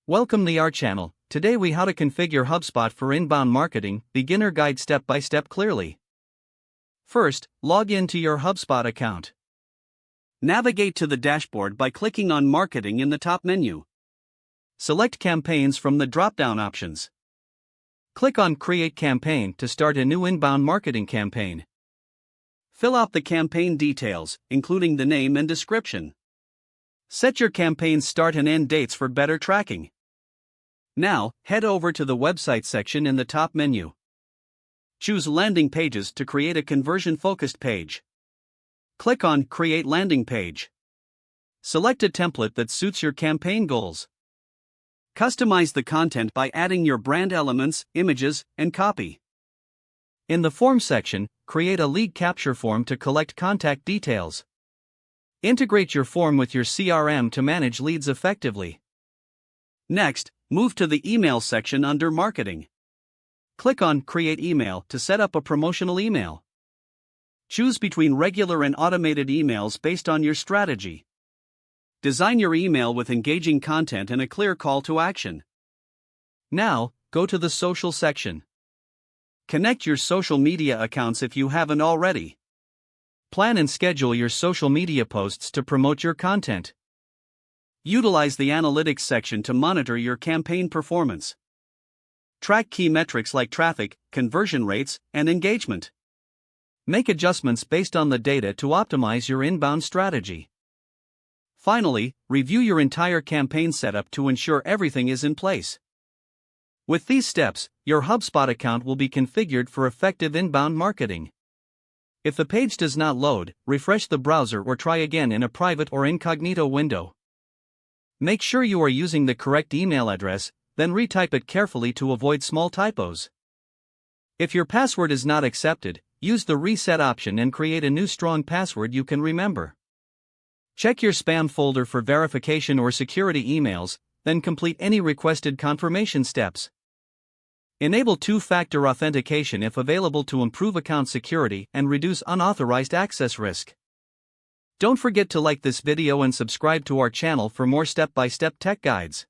Welcome to our channel. Today we how to configure HubSpot for inbound marketing, beginner guide step by step clearly. First, log in to your HubSpot account. Navigate to the dashboard by clicking on Marketing in the top menu. Select Campaigns from the drop-down options. Click on Create Campaign to start a new inbound marketing campaign. Fill out the campaign details, including the name and description. Set your campaign's start and end dates for better tracking. Now, head over to the website section in the top menu. Choose Landing Pages to create a conversion-focused page. Click on Create Landing Page. Select a template that suits your campaign goals. Customize the content by adding your brand elements, images, and copy. In the Form section, create a lead capture form to collect contact details. Integrate your form with your CRM to manage leads effectively. Next, move to the Email section under Marketing. Click on Create Email to set up a promotional email. Choose between regular and automated emails based on your strategy. Design your email with engaging content and a clear call to action. Now, go to the Social section. Connect your social media accounts if you haven't already. Plan and schedule your social media posts to promote your content. Utilize the Analytics section to monitor your campaign performance. Track key metrics like traffic, conversion rates, and engagement. Make adjustments based on the data to optimize your inbound strategy. Finally, review your entire campaign setup to ensure everything is in place. With these steps, your HubSpot account will be configured for effective inbound marketing. If the page does not load, refresh the browser or try again in a private or incognito window. Make sure you are using the correct email address, then retype it carefully to avoid small typos. If your password is not accepted, use the reset option and create a new strong password you can remember. Check your spam folder for verification or security emails, then complete any requested confirmation steps. Enable two-factor authentication if available to improve account security and reduce unauthorized access risk. Don't forget to like this video and subscribe to our channel for more step-by-step tech guides.